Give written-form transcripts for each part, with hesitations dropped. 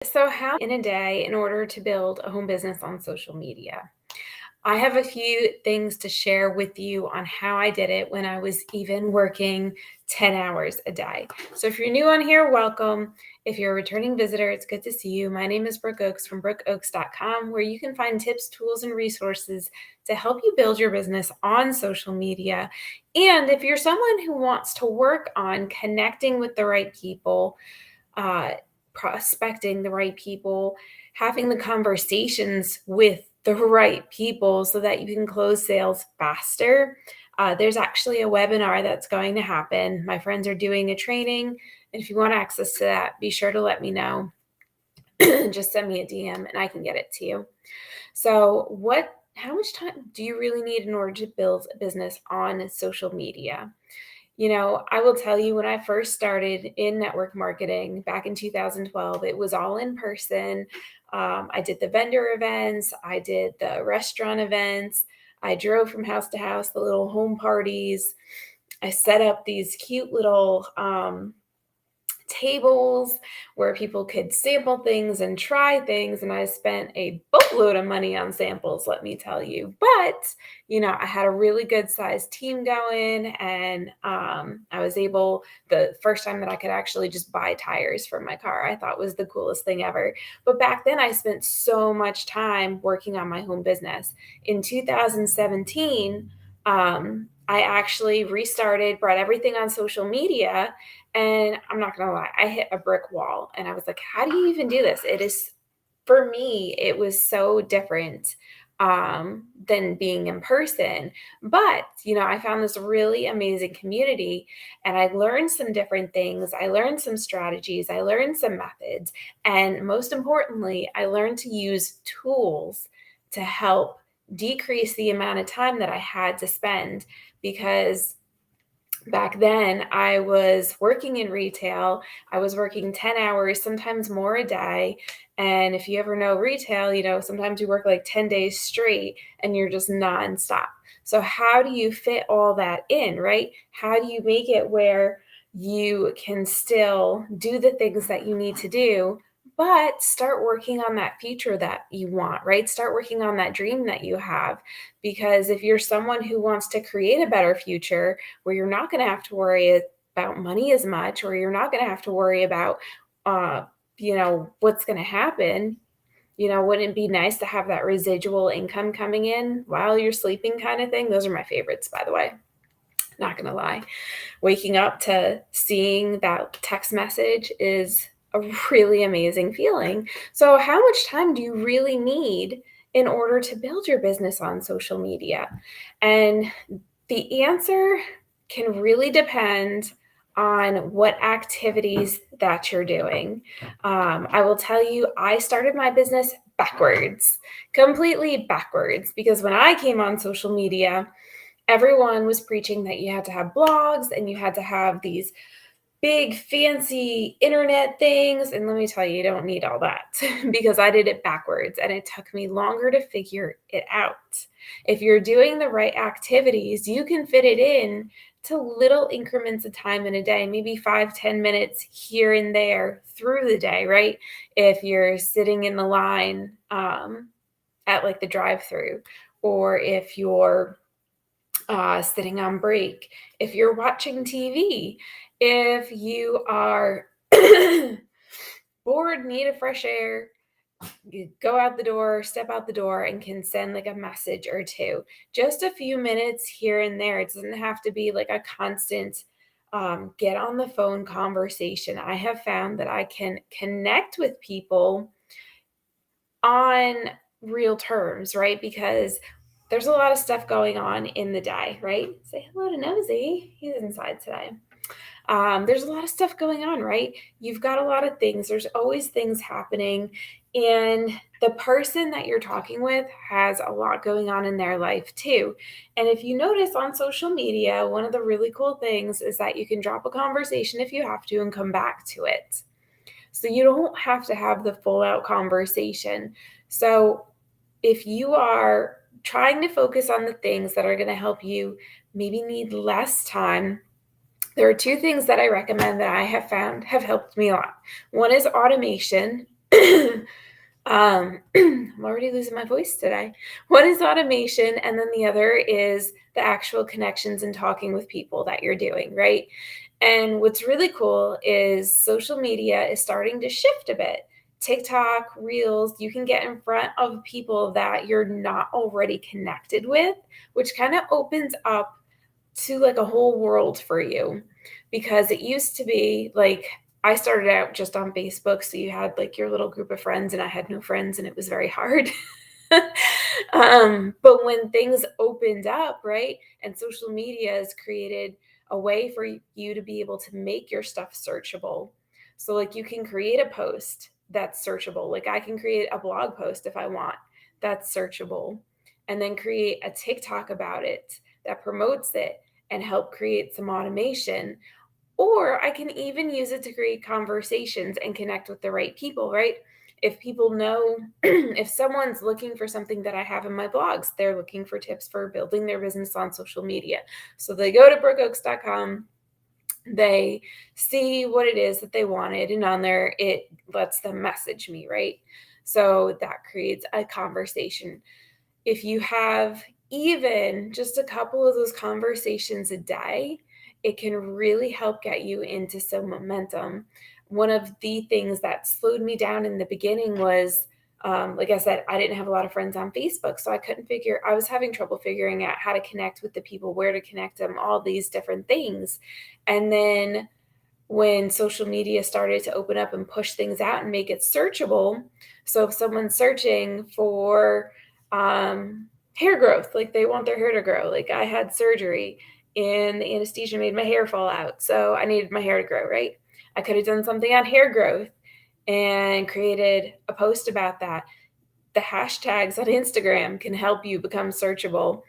So how in a day in order to build a home business on social media? I have a few things to share with you on how I did it when I was even working 10 hours a day. So if you're new on here, welcome. If you're a returning visitor, it's good to see you. My name is Brooke Oaks from brookeoaks.com, where you can find tips, tools, and resources to help you build your business on social media. And if you're someone who wants to work on connecting with the right people, uh, prospecting the right people, having the conversations with the right people so that you can close sales faster. There's actually a webinar that's going to happen. My friends are doing a training. And if you want access to that, be sure to let me know. Just send me a DM and I can get it to you. So, how much time do you really need in order to build a business on social media? I will tell you when I first started in network marketing back in 2012, it was all in person. I did the vendor events, I did the restaurant events, I drove from house to house, the little home parties. I set up these cute little tables where people could sample things and try things. And I spent a boatload of money on samples, let me tell you. But, I had a really good sized team going, and I was able, the first time that I could actually just buy tires for my car, I thought was the coolest thing ever. But back then, I spent so much time working on my home business. In 2017, I actually restarted, brought everything on social media, and I'm not gonna lie, I hit a brick wall and I was like, how do you even do this? For me, it was so different than being in person. But, I found this really amazing community and I learned some different things. I learned some strategies, I learned some methods. And most importantly, I learned to use tools to help decrease the amount of time that I had to spend because back then, I was working in retail. I was working 10 hours, sometimes more a day. And if you ever know retail, sometimes you work like 10 days straight and you're just nonstop. So, how do you fit all that in, right? How do you make it where you can still do the things that you need to do, but start working on that future that you want, right? Start working on that dream that you have. Because if you're someone who wants to create a better future, where you're not going to have to worry about money as much, or you're not going to have to worry about, uh, what's going to happen. Wouldn't it be nice to have that residual income coming in while you're sleeping kind of thing? Those are my favorites, by the way. Not going to lie. Waking up to seeing that text message is a really amazing feeling. So, how much time do you really need in order to build your business on social media? And the answer can really depend on what activities that you're doing. I will tell you, I started my business backwards, completely backwards, because when I came on social media, everyone was preaching that you had to have blogs and you had to have these big fancy internet things. And let me tell you, you don't need all that because I did it backwards and it took me longer to figure it out. If you're doing the right activities, you can fit it in to little increments of time in a day, maybe 5-10 minutes here and there through the day, right? If you're sitting in the line at like the drive-through, or if you're sitting on break, if you're watching TV, if you are bored, need a fresh air, you go out the door, step out the door, and can send like a message or two. Just a few minutes here and there. It doesn't have to be like a constant get on the phone conversation. I have found that I can connect with people on real terms, right? Because there's a lot of stuff going on in the day, right? Say hello to Nosy. He's inside today. There's a lot of stuff going on, right? You've got a lot of things. There's always things happening. And the person that you're talking with has a lot going on in their life too. And if you notice on social media, one of the really cool things is that you can drop a conversation if you have to and come back to it. So you don't have to have the full out conversation. So if you are trying to focus on the things that are going to help you maybe need less time, there are two things that I recommend that I have found have helped me a lot. One is automation. I'm already losing my voice today. One is automation, and then the other is the actual connections and talking with people that you're doing, right? And what's really cool is social media is starting to shift a bit. TikTok, Reels, you can get in front of people that you're not already connected with, which kind of opens up to like a whole world for you, because it used to be like I started out just on Facebook, so you had like your little group of friends, and I had no friends, and it was very hard. But when things opened up, right, and social media has created a way for you to be able to make your stuff searchable. So, like, you can create a post that's searchable. Like, I can create a blog post if I want that's searchable, and then create a TikTok about it that promotes it and help create some automation. Or I can even use it to create conversations and connect with the right people, right? If people know, if someone's looking for something that I have in my blogs, they're looking for tips for building their business on social media. So they go to brookeoaks.com, they see what it is that they wanted, and on there, it lets them message me, right? So that creates a conversation. If you have even just a couple of those conversations a day, it can really help get you into some momentum. One of the things that slowed me down in the beginning was, like I said, I didn't have a lot of friends on Facebook, so I was having trouble figuring out how to connect with the people, where to connect them, all these different things. And then when social media started to open up and push things out and make it searchable. So if someone's searching for hair growth, like they want their hair to grow, like I had surgery and the anesthesia made my hair fall out. So I needed my hair to grow, right? I could have done something on hair growth and created a post about that. The hashtags on Instagram can help you become searchable.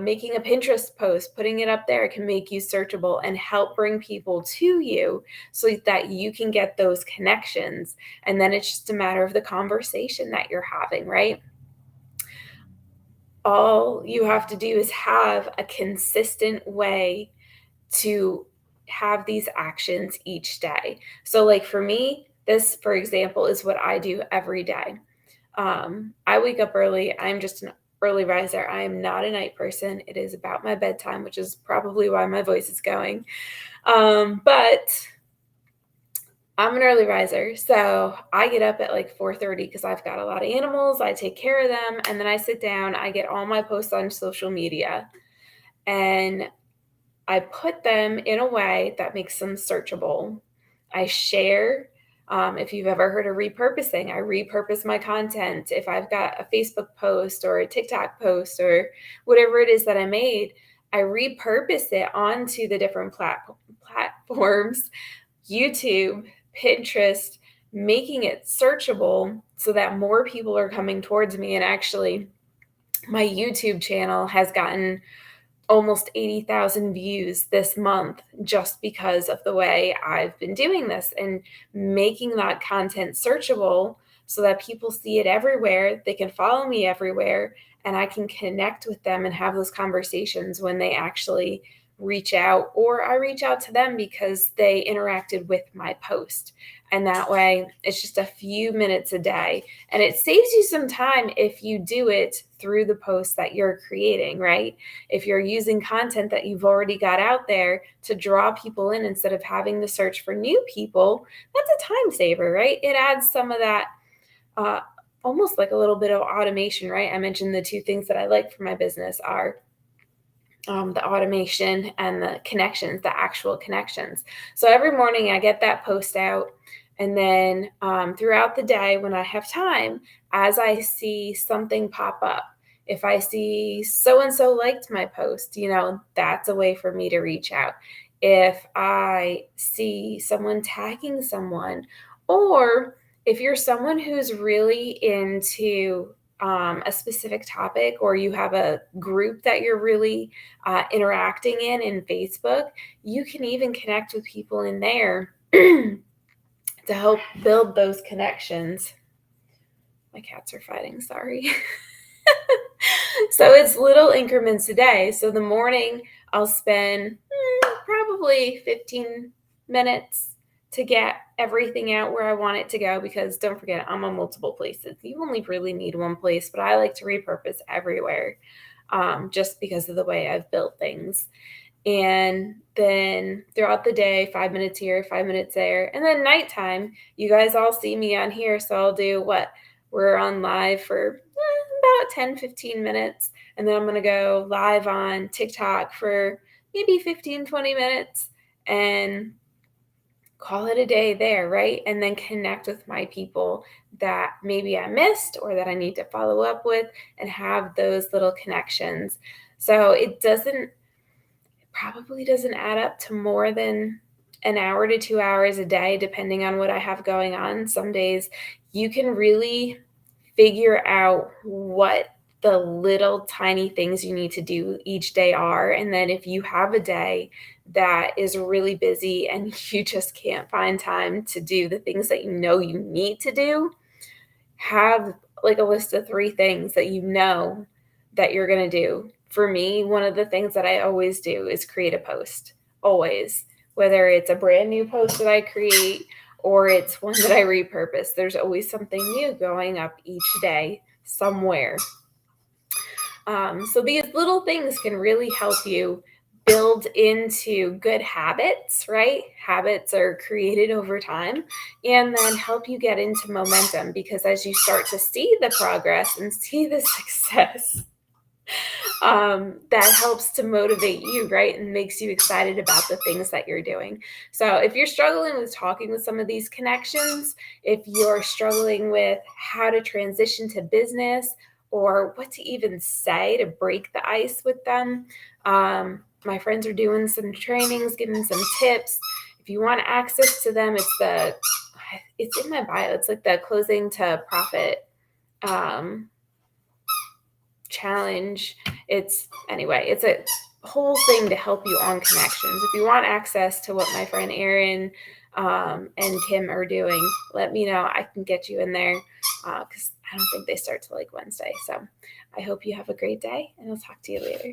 Making a Pinterest post, putting it up there can make you searchable and help bring people to you so that you can get those connections. And then it's just a matter of the conversation that you're having, right? All you have to do is have a consistent way to have these actions each day. So, like for me, this, for example, is what I do every day. I wake up early. I'm just an early riser. I am not a night person. It is about my bedtime, which is probably why my voice is going. But I'm an early riser. So I get up at like 4:30 because I've got a lot of animals. I take care of them. And then I sit down, I get all my posts on social media, and I put them in a way that makes them searchable. I share. If you've ever heard of repurposing, I repurpose my content. If I've got a Facebook post or a TikTok post or whatever it is that I made, I repurpose it onto the different platforms, YouTube, Pinterest, making it searchable so that more people are coming towards me. And actually, my YouTube channel has gotten almost 80,000 views this month just because of the way I've been doing this and making that content searchable so that people see it everywhere. They can follow me everywhere, and I can connect with them and have those conversations when they actually reach out, or I reach out to them because they interacted with my post. And that way, it's just a few minutes a day. And it saves you some time if you do it through the posts that you're creating, right? If you're using content that you've already got out there to draw people in instead of having to search for new people, that's a time saver, right? It adds some of that, uh, almost like a little bit of automation, right? I mentioned the two things that I like for my business are the automation and the connections, the actual connections. So every morning I get that post out. And then throughout the day, when I have time, as I see something pop up, if I see so and so liked my post, that's a way for me to reach out. If I see someone tagging someone, or if you're someone who's really into a specific topic, or you have a group that you're really interacting in Facebook, you can even connect with people in there to help build those connections. My cats are fighting, sorry. So it's little increments a day. So the morning I'll spend probably 15 minutes to get everything out where I want it to go because don't forget, I'm on multiple places. You only really need one place, but I like to repurpose everywhere just because of the way I've built things. And then throughout the day, 5 minutes here, 5 minutes there. And then nighttime, you guys all see me on here. So I'll do what? We're on live for about 10, 15 minutes. And then I'm going to go live on TikTok for maybe 15, 20 minutes and call it a day there, right? And then connect with my people that maybe I missed or that I need to follow up with and have those little connections. So probably doesn't add up to more than an hour to 2 hours a day, depending on what I have going on. Some days you can really figure out what the little tiny things you need to do each day are. And then if you have a day that is really busy and you just can't find time to do the things that you know you need to do, have like a list of 3 things that you know that you're going to do. For me, one of the things that I always do is create a post. Always. Whether it's a brand new post that I create or it's one that I repurpose, there's always something new going up each day somewhere. So these little things can really help you build into good habits, right? Habits are created over time and then help you get into momentum because as you start to see the progress and see the success, that helps to motivate you, right? And makes you excited about the things that you're doing. So if you're struggling with talking with some of these connections, if you're struggling with how to transition to business or what to even say to break the ice with them, my friends are doing some trainings, giving some tips. If you want access to them, it's in my bio. It's like the closing to profit challenge. It's a whole thing to help you on connections. If you want access to what my friend Erin and Kim are doing, let me know. I can get you in there because I don't think they start till like Wednesday. So I hope you have a great day and I'll talk to you later.